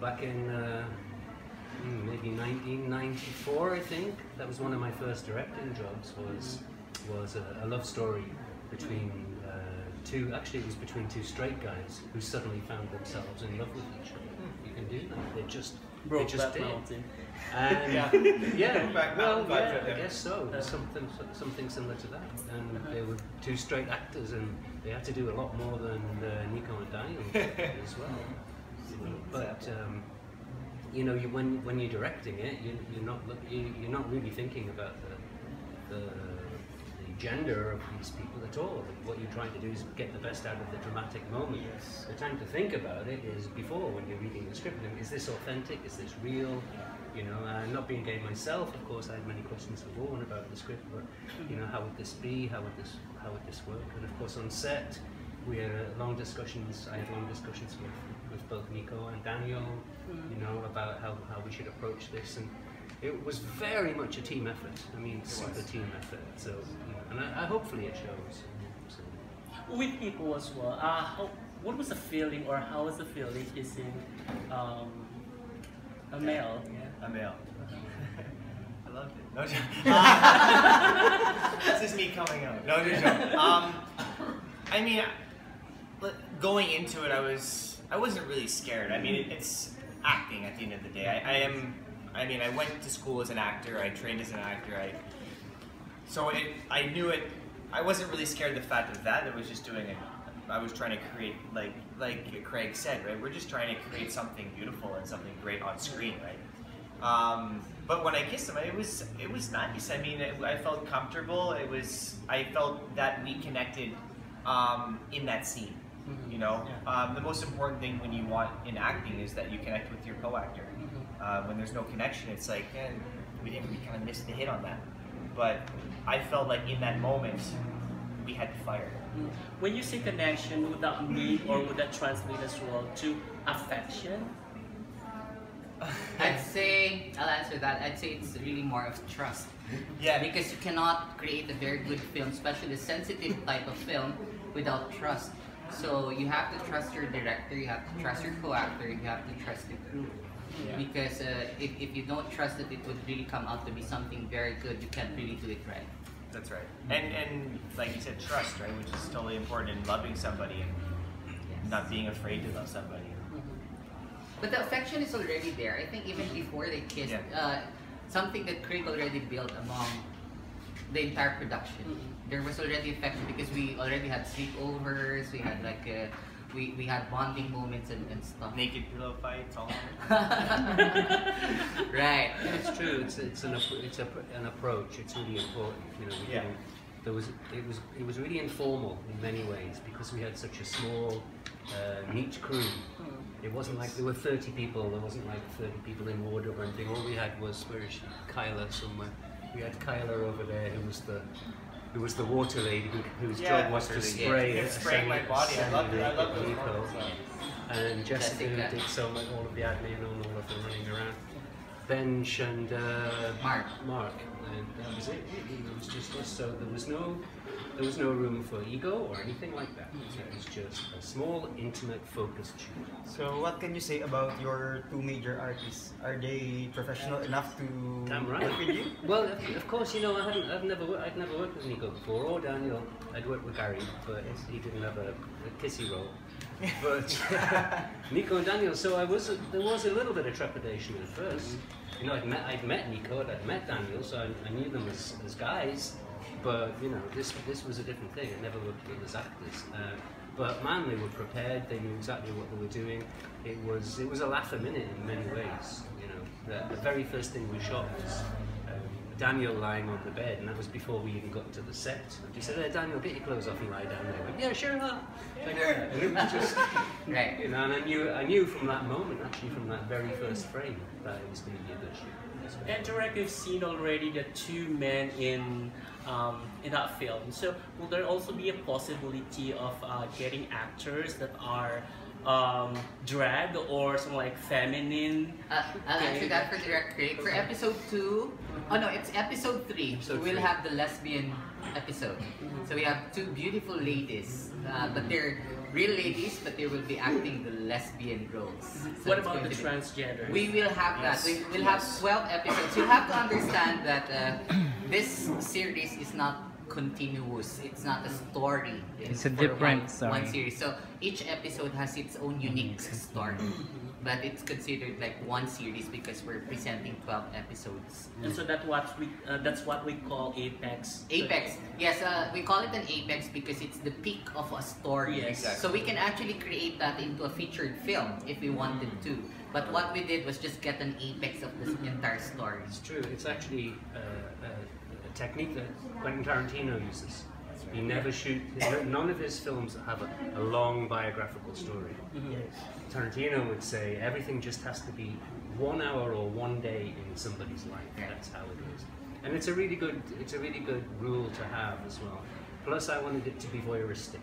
back in maybe 1994, I think. That was one of my first directing jobs. Was a love story between actually it was between two straight guys who suddenly found themselves in love with each other. You can do that. They just did. And I guess so. Something similar to that. And they were two straight actors, and they had to do a lot more than Nico and Daniel as well. But you know, when you're directing it, you're not really thinking about the gender of these people at all. What you're trying to do is get the best out of the dramatic moment. Yes. The time to think about it is before, when you're reading the script. Is this authentic? Is this real? You know, not being gay myself, of course, I had many questions for Vaughan about the script. But you know, how would this be? How would this work? And of course, on set, we had long discussions. I had long discussions with both Nico and Daniel. You know, about how we should approach this, and it was very much a team effort. I mean, super team effort. So, you know, and hopefully it shows. So. With Nico as well, what was the feeling, or how was the feeling kissing a male? Yeah. A male. I loved it. No joke. This is me coming out. No joke. I mean, going into it, I wasn't really scared. I mean, it's acting at the end of the day. I mean, I went to school as an actor. I trained as an actor. I knew it. I wasn't really scared of the fact of that. I was just doing it. I was trying to create, like Craig said, right? We're just trying to create something beautiful and something great on screen, right? But when I kissed him, it was nice. I mean, I felt comfortable. I felt that we connected in that scene. You know, the most important thing when you want in acting is that you connect with your co-actor. When there's no connection, it's like, we kind of missed the hit on that. But I felt like in that moment, we had fire. When you say connection, would that mean, or would that translate as well to affection? I'd say, I'll answer that. I'd say it's really more of trust. Yeah. Because you cannot create a very good film, especially a sensitive type of film, without trust. So you have to trust your director, you have to trust your co-actor, you have to trust the crew. Yeah. Because if you don't trust it, it would really come out to be something very good. You can't really do it right. That's right. And like you said, trust, right? Which is totally important in loving somebody and not being afraid to love somebody. But the affection is already there. I think even before they kissed, something that Craig already built among the entire production. There was already affection because we already had sleepovers, we had like we had bonding moments and stuff. Naked pillow fights, all Right. And it's true. It's an approach. It's really important. You know, it was really informal in many ways because we had such a small, neat crew. It wasn't like there were 30 people. There wasn't like 30 people in wardrobe or anything. All we had was, where is she? Kyla somewhere. We had Kyla over there, who was the water lady, whose job was to spray. Spraying my body. I love those photos. And Jessica who did all of the admin and all of the running around. Bench and Mark, and that was it. It was just us. So there was no room for ego or anything like that. It was just a small, intimate, focused shoot. So what can you say about your two major artists? Are they professional enough to work with you? Well, of course, you know, I'd never worked with Nico before, or Daniel. I'd worked with Gary, but he didn't have a kissy role. But Nico and Daniel, so there was a little bit of trepidation at first. You know, I'd met Nico, I'd met Daniel, so I knew them as guys. But you know, this was a different thing. I never worked with them as actors. But man, they were prepared. They knew exactly what they were doing. It was a laugh a minute in many ways. You know, the very first thing we shot was Daniel lying on the bed, and that was before we even got to the set. And he said, "Hey, Daniel, get your clothes off and lie down there." I went, "Yeah, sure, And it was just, right. You know, and I knew from that moment, actually, from that very first frame, that it was going to be a good shoot. And direct, we've seen already the two men in that film. So will there also be a possibility of getting actors that are drag or something like feminine? I'll answer that for direct Craig. For episode 2, oh no, it's episode 3. We'll have the lesbian episode. So we have two beautiful ladies, but they're real ladies, but they will be acting the lesbian roles. So What it's about going the to be- transgender? We will have that. We will have 12 episodes. You have to understand that this series is not continuous. It's not a story. It's a for different one story. series. So each episode has its own unique story. But it's considered like one series because we're presenting 12 episodes. And so that's what we call apex. Apex. Yes, we call it an apex because it's the peak of a story. Yes. Exactly. So we can actually create that into a featured film if we wanted to. But what we did was just get an apex of this entire story. It's true. It's actually a technique that Quentin Tarantino uses. He never none of his films have a long biographical story. Tarantino would say everything just has to be 1 hour or 1 day in somebody's life. That's how it is, and it's a really good rule to have as well. Plus, I wanted it to be voyeuristic.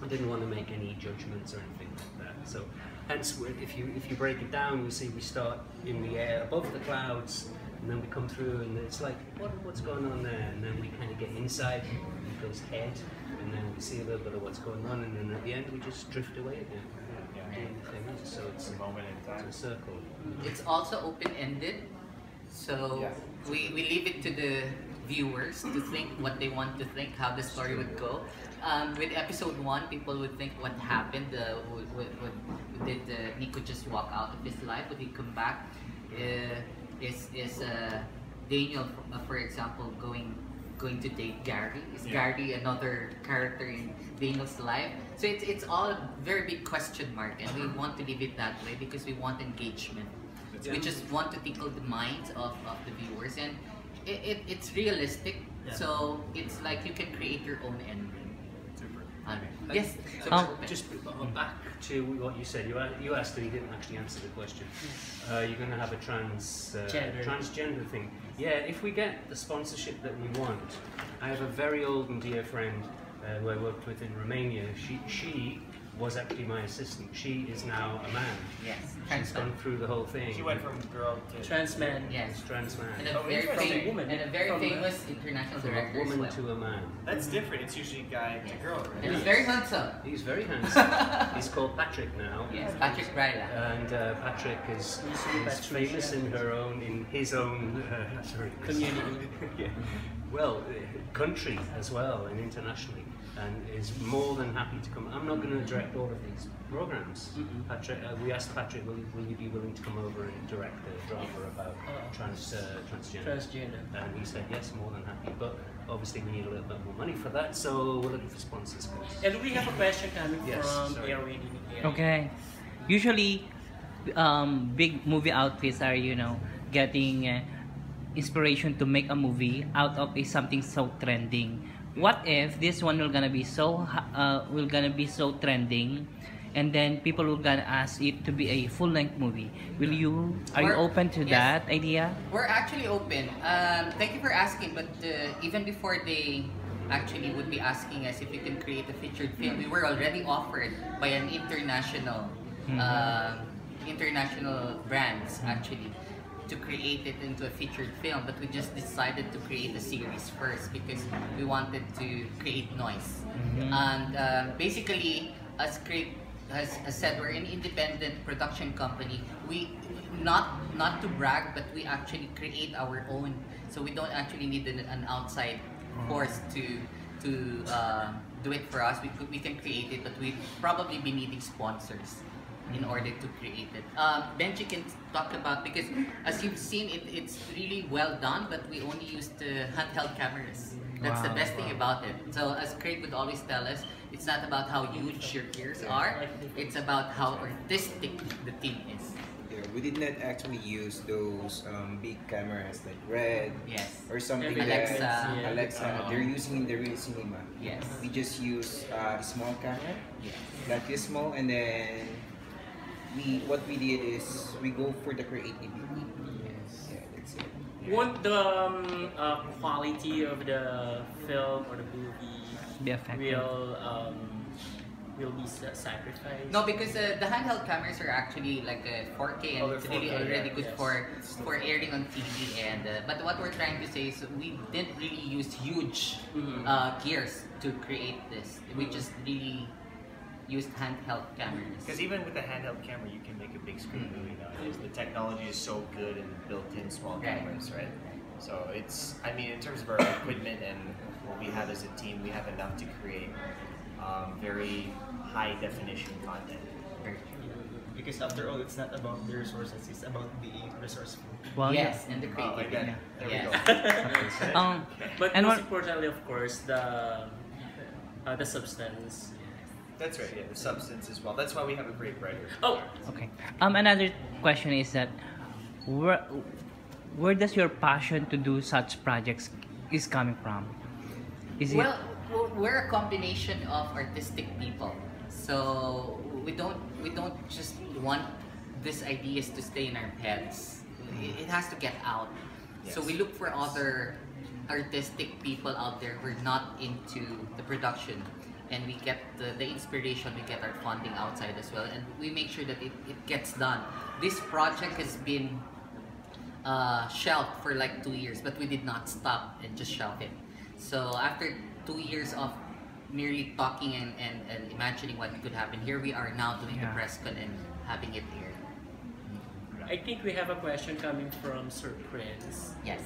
I didn't want to make any judgments or anything like that. So, hence, if you break it down, you see we start in the air above the clouds, and then we come through, and it's like what's going on there, and then we kind of get inside Nico's head, and then we see a little bit of what's going on, and then at the end we just drift away again. So it's a moment in time. It's a circle. It's also open-ended, so we leave it to the viewers to think what they want to think, how the story would go. With episode 1, people would think what happened. Did Nico just walk out of his life? Would he come back? Is Daniel, for example, going to date Gary? Is Gary another character in Daniel's life? So it's all a very big question mark, and we want to leave it that way because we want engagement. We just want to tickle the minds of the viewers, and it's realistic. So it's like you can create your own ending. Yes. So just back to what you said. You asked, and you didn't actually answer the question. You're going to have a transgender thing. Yeah, if we get the sponsorship that we want. I have a very old and dear friend who I worked with in Romania. She was actually my assistant. She is now a man. Yes. She's gone through the whole thing. She went from girl to Trans man. Yes. Trans man. And a very interesting. Woman. and a very famous international From director a as woman well. to a man. That's different. It's usually guy to girl, right? And he's very handsome. He's very handsome. He's called Patrick now. Yes, Patrick Braila. And Patrick is famous in his own Community. yeah. Well, country as well and internationally, and is more than happy to come. I'm not going to direct all of these programs. Patrick, we asked Patrick, will you be willing to come over and direct the drama about transgender? Transgender. And he said yes, more than happy. But obviously we need a little bit more money for that, so we're looking for sponsors. And we have a question coming Yes, from sorry. Airway. Okay. Usually, big movie outfits are, getting inspiration to make a movie out of something so trending. What if this one will gonna be so trending, and then people will gonna ask it to be a full-length movie? Are you open to that idea? We're actually open. Thank you for asking, but even before they actually would be asking us if we can create a featured film, we were already offered by an international brands actually to create it into a featured film, but we just decided to create a series first because we wanted to create noise. And basically, as Craig has said, we're an independent production company. We not to brag, but we actually create our own, so we don't actually need an outside force to do it for us. We can create it, but we'd probably be needing sponsors in order to create it. Benji can talk about, because as you've seen, it's really well done, but we only used handheld cameras. That's the best thing about it. So as Craig would always tell us, it's not about how huge your ears are, it's about how artistic the team is. Yeah, we did not actually use those big cameras like Red Yes. or something Alexa. that Alexa they're using in the real cinema. Yes. We just use a small camera, Yes. that is small, and then what we did is we go for the creativity. Yes. Yeah, that's it. Won't the quality of the film or the movie Be affected. will be sacrificed? No, because the handheld cameras are actually like 4K, and Oh, they're it's really 4K, already yeah, good yes. for airing on TV. And but what we're trying to say is we didn't really use huge gears to create this. We just really used handheld cameras. Because even with a handheld camera, you can make a big screen movie nowadays. The technology is so good and built-in small cameras, right? So it's, I mean, in terms of our equipment and what we have as a team, we have enough to create very high-definition content. Because after all, it's not about the resources; it's about being resourceful. Well, Yes, and the Oh, like creativity. that. There we Yes. go. But And most what- importantly, of course, the substance. That's right, yeah, the substance as well. That's why we have a great writer. Oh, Okay. Another question is that where does your passion to do such projects is coming from? Is it Well, we're a combination of artistic people, so we don't just want these ideas to stay in our heads. It has to get out. So we look for other artistic people out there who are not into the production, and we get the inspiration, we get our funding outside as well, and we make sure that it gets done. This project has been shelved for like 2 years, but we did not stop and just shelve it. So after 2 years of merely talking and imagining what could happen, here we are now doing the press con and having it aired. I think we have a question coming from Sir Prince. Yes.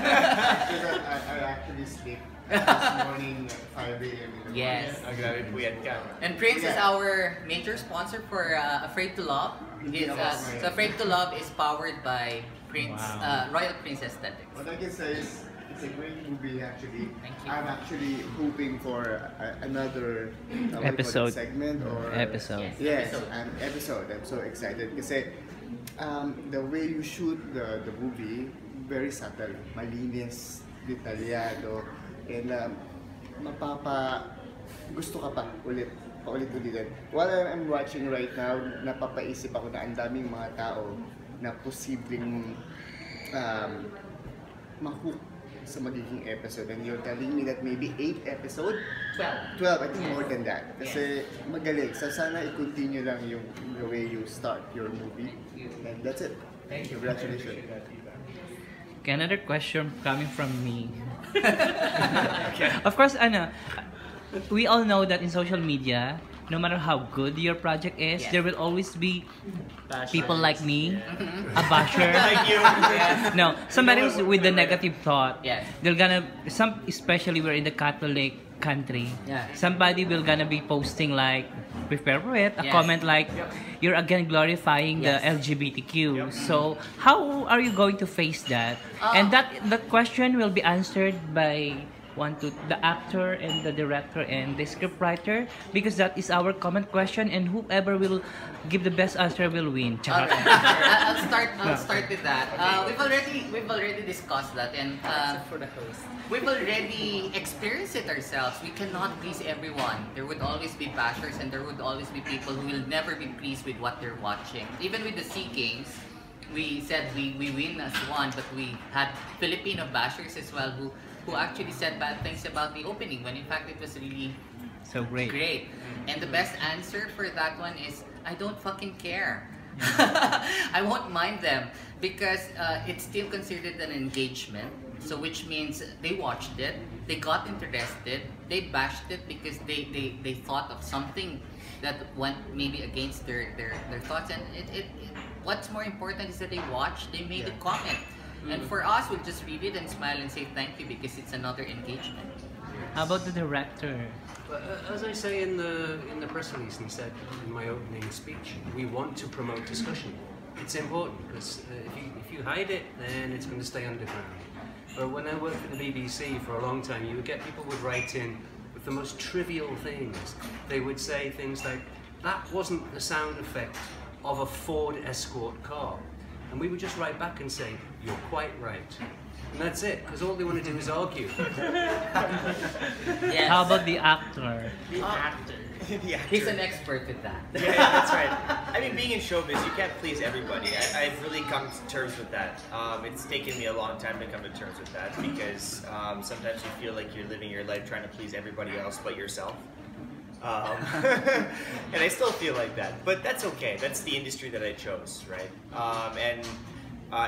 I actually sleep this morning at 5 a.m. in the morning. Yes. Grabe po yan ka. And Prince is Yeah. our major sponsor for Afraid to Love. So Afraid to Love is powered by Prince, Wow. Royal Prince Aesthetics. What I can say is, it's a great movie actually. Thank you. I'm actually hoping for another Episode. segment or episode? Yes, Episode. an episode. I'm so excited kasi the way you shoot the movie, very subtle, malinis, detalyado, and gusto ka pa paulit-ulitin. While I'm watching right now, napapaisip ako na ang daming mga tao na posibleng ma-hook sa magiging episode, and you're telling me that maybe 8 episode? 12. 12, I think more than that. Kasi magaling. So sana i-continue lang yung the way you start your movie. And that's it. Thank you. Congratulations. Okay, another question coming from me. Of course, we all know that in social media, no matter how good your project is, Yes. there will always be Bashers. people like me, a basher. Like you. No, somebody who's with the negative thought. Yes. They're gonna especially we're in the Catholic country. Yeah. Somebody will gonna be posting like, prepare for it, a Yes. comment like, you're again glorifying Yes. the LGBTQ. So how are you going to face that? And that question will be answered by the actor and the director and the scriptwriter, because that is our common question, and whoever will give the best answer will win. Alright. I'll start with that. We've already discussed that, and For the host. we've already experienced it ourselves. We cannot please everyone. There would always be bashers, and there would always be people who will never be pleased with what they're watching. Even with the SEA Games, we said we win as one, but we had Filipino bashers as well who actually said bad things about the opening, when in fact it was really So great. great. And the best answer for that one is, I don't fucking care. I won't mind them, because it's still considered an engagement. So which means they watched it, they got interested, they bashed it because they thought of something that went maybe against their thoughts, and what's more important is that they watched, they made a comment. And for us, we'll just read it and smile and say thank you, because it's another engagement. How about the director? As I say in the press release and said in my opening speech, we want to promote discussion. It's important, because if you hide it, then it's going to stay underground. But when I worked for the BBC for a long time, you would get people would write in with the most trivial things. They would say things like, that wasn't the sound effect of a Ford Escort car. And we would just write back and say, you're quite right. And that's it, because all they want to do is argue. Yes. How about the actor? The actor. The actor. He's an expert with that. Yeah, that's right. I mean, being in showbiz, you can't please everybody. I've really come to terms with that. It's taken me a long time to come to terms with that, because sometimes you feel like you're living your life trying to please everybody else but yourself. And I still feel like that, but that's okay. That's the industry that I chose, right?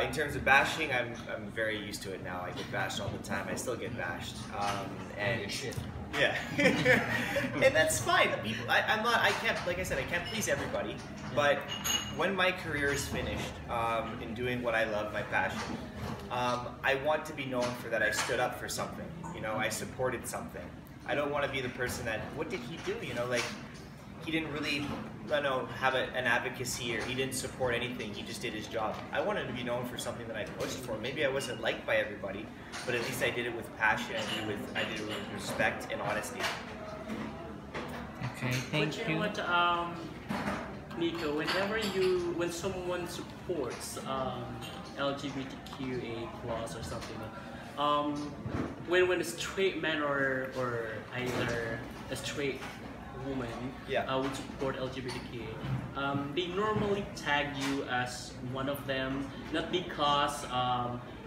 In terms of bashing, I'm very used to it now. I get bashed all the time. I still get bashed. And Yeah, and that's fine. People, I'm not. I can't. Like I said, I can't please everybody. But when my career is finished in doing what I love, my passion, I want to be known for that. I stood up for something. You know, I supported something. I don't want to be the person that. What did he do? You know, like he didn't really, I don't know, have an advocacy or he didn't support anything. He just did his job. I wanted to be known for something that I pushed for. Maybe I wasn't liked by everybody, but at least I did it with passion. I did it with respect and honesty. Okay, thank But you know what, Nico, when someone supports LGBTQA plus or something, when a straight man or either a straight woman would support LGBTQ, they normally tag you as one of them, not because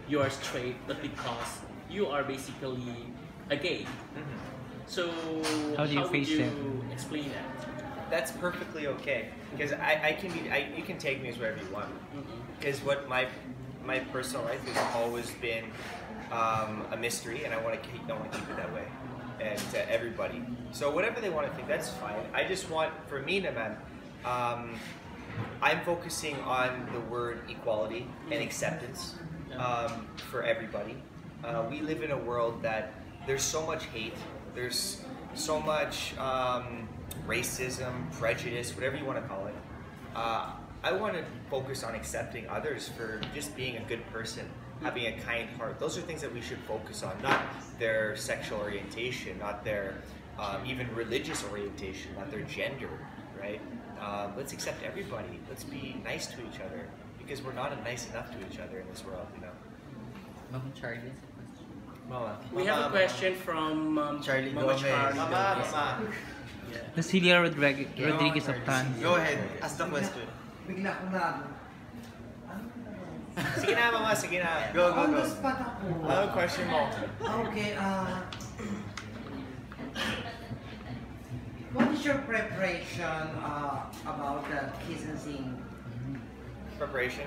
you are straight, but because you are basically a gay. So How do you would face you that? explain that? That's perfectly okay because you can take me as wherever you want. Because what my personal life has always been a mystery, and I want to keep it that way, and to everybody. So whatever they want to think, that's fine. I just want, for me, man, I'm focusing on the word equality and acceptance for everybody. We live in a world that there's so much hate, there's so much racism, prejudice, whatever you want to call it. I want to focus on accepting others for just being a good person, having a kind heart. Those are things that we should focus on, not their sexual orientation, not their even religious orientation, not their gender, right? Let's accept everybody. Let's be nice to each other because we're not nice enough to each other in this world, you know. Mama Charlie. We have a question from Charlie Mama Gomez. Charlie. Mama. Cecilia Rodriguez of France. Go ahead, ask the question. Bigla ko na. Sige na, Mama. Sige na. Go. On the spot ako. Ano question mo? Okay, what is your preparation about the kiss and sing? Preparation.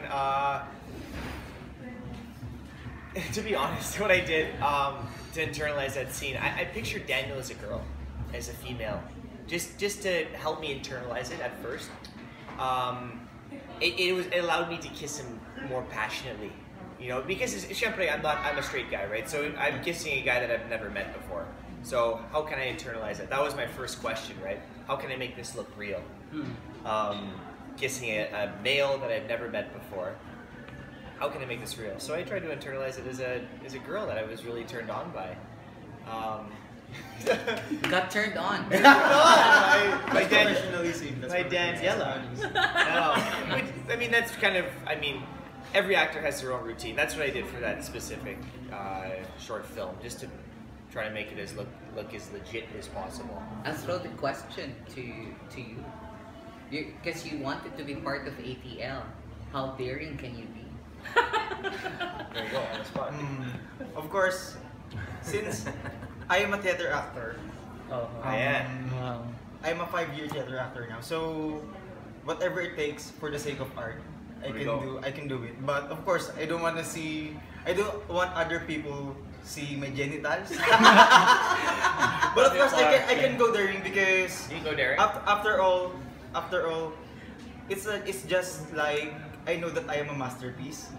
To be honest, what I did to internalize that scene, I pictured Daniel as a girl, as a female, just to help me internalize it at first. It allowed me to kiss him more passionately, you know, because I'm a straight guy, right? So I'm kissing a guy that I've never met before. So how can I internalize it? That was my first question, right? How can I make this look real? Kissing a male that I've never met before. How can I make this real? So I tried to internalize it as a girl that I was really turned on by. Got turned on. My My Daniela. No, I mean that's kind of. I mean, every actor has their own routine. That's what I did for that specific short film, just to try to make it look as legit as possible. I'll throw the question to you. Because you wanted to be part of ATL. How daring can you be? There you go, on the spot. Of course, since I am a theater actor, Wow. I'm a 5-year theater actor now. So whatever it takes for the sake of art, I can do it. But of course, I don't want other people see my genitals. But of course, I can go daring because You go daring? after all, it's just like I know that I am a masterpiece.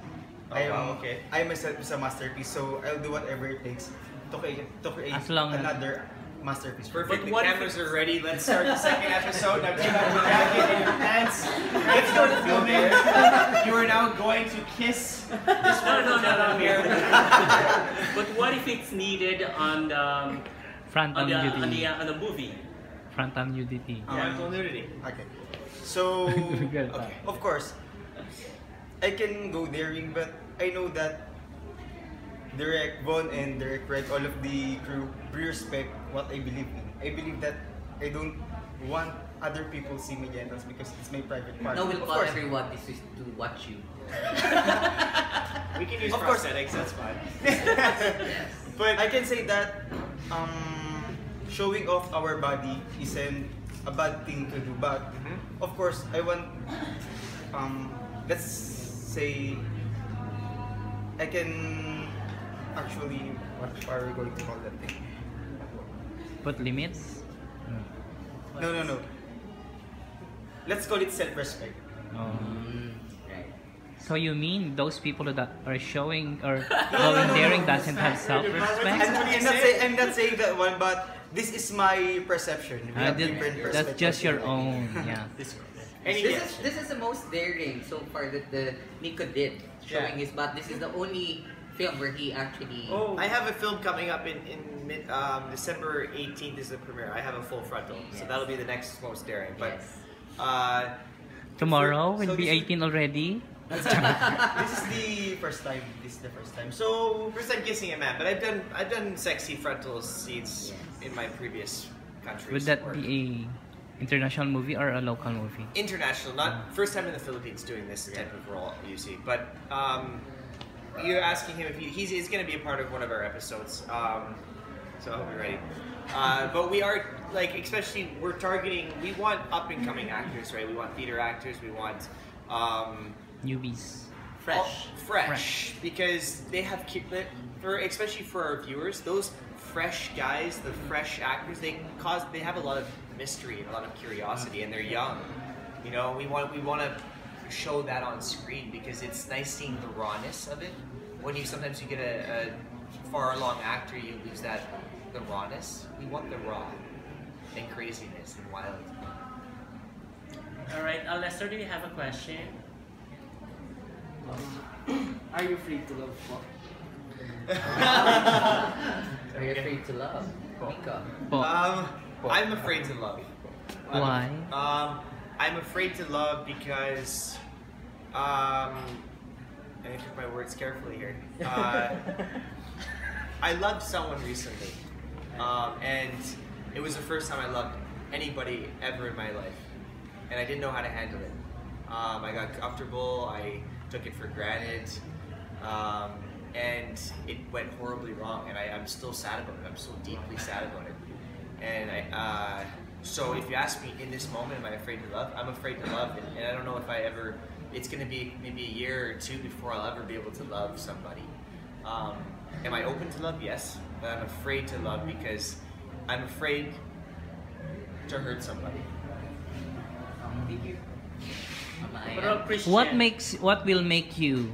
Okay. I myself is a masterpiece, so I'll do whatever it takes to create As long as- another masterpiece. Perfect. But The what if cameras are ready. Let's start the second episode. Now take off your jacket and your pants. Let's go to filming. You are now going to kiss this one No. here. But what if it's needed on the Frontal nudity. on the movie? Frontal nudity. Frontal nudity. Okay. So, Good. okay. Of course, I can go daring, but I know that Direct Von and Direct Craig, all of the crew, respect what I believe in. I believe that I don't want other people see my genitals because it's my private part. No, we'll Of call course. everyone to watch you. We can use Of course. prosthetics. That's fine. But I can say that showing off our body isn't a bad thing to do. But of course, I want let's say I can actually what are we going to call that thing? Put limits? No. Let's call it self-respect. Oh. Right. So you mean those people that are showing or volunteering doesn't have self-respect? I'm not saying that one, but this is my perception. We have different That's perspectives. just your own, yeah. This is the most daring so far that the Nico did, showing his butt. This is the only film where he actually. I have a film coming up in December 18th is the premiere. I have a full frontal, so that'll be the next most daring. But Tomorrow will so be this- 18 already. This is the first time. So first time kissing a man, but I've done sexy frontal scenes in my previous countries. Would that or- be a international movie or a local movie? International, not first time in the Philippines doing this type of role, you see. But you're asking him if he's going to be a part of one of our episodes. So I hope you're ready. But we are especially we're targeting. We want up and coming actors, right? We want theater actors. We want Newbies. fresh, because they have especially for our viewers, those fresh guys, the fresh actors, they have a lot of mystery and a lot of curiosity, and they're young. You know, we want to show that on screen because it's nice seeing the rawness of it. When sometimes you get a far along actor, you lose the rawness. We want the raw and craziness and wild. All right, Lester, do you have a question? Are you free to love po? Are you afraid to love? Nico. I'm afraid to love. Why? I'm afraid to love because I took my words carefully here. I loved someone recently, and it was the first time I loved anybody ever in my life, and I didn't know how to handle it. I got comfortable. I took it for granted, and it went horribly wrong. And I'm still sad about it. I'm so deeply sad about it. And so if you ask me in this moment, am I afraid to love? I'm afraid to love, and I don't know if I ever. It's going to be maybe a year or two before I'll ever be able to love somebody. Am I open to love? Yes, but I'm afraid to love because I'm afraid to hurt somebody. What about Christian? What will make you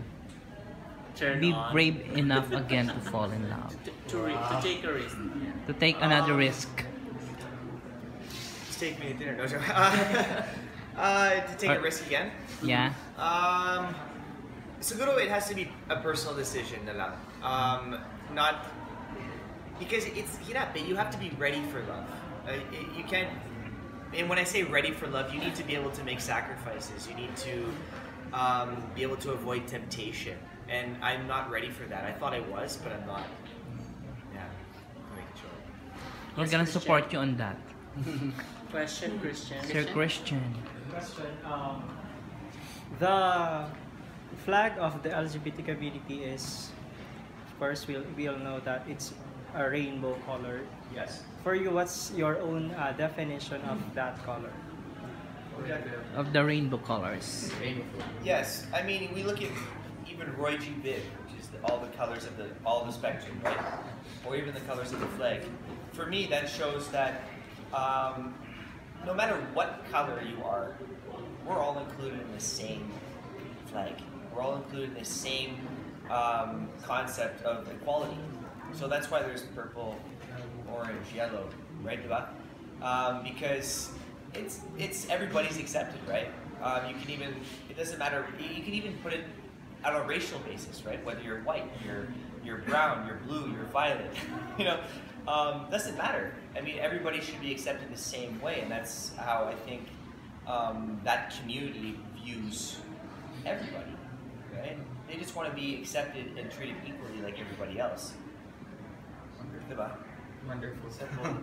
Turn be on brave enough again to fall in love? to take a risk? To take another risk? Just take me to dinner. No, to take a risk again. Yeah. Siguro it has to be a personal decision na lang. Not because you have to be ready for love. You can't. And when I say ready for love, you need to be able to make sacrifices. You need to be able to avoid temptation. And I'm not ready for that. I thought I was, but I'm not. Yeah, I'm making sure. We're Yes, gonna Christian. support you on that. Question, Christian. Sir Christian. Question. The flag of the LGBT community is, of course, we all know that it's a rainbow color. Yes. For you, what's your own definition of that color? Of the rainbow colors. Yes, I mean we look at even Roy G. Biv, which is all the colors of all the spectrum, right? Or even the colors of the flag. For me, that shows that no matter what color you are, we're all included in the same flag. We're all included in the same concept of equality. So that's why there's purple, orange, yellow, right? Because it's everybody's accepted, right? You can even, it doesn't matter, you can even put it on a racial basis, right? Whether you're white, you're brown, you're blue, you're violet, you know, doesn't matter. I mean, everybody should be accepted the same way, and that's how I think that community views everybody, right? They just want to be accepted and treated equally like everybody else. Diba? Wonderful. Simple.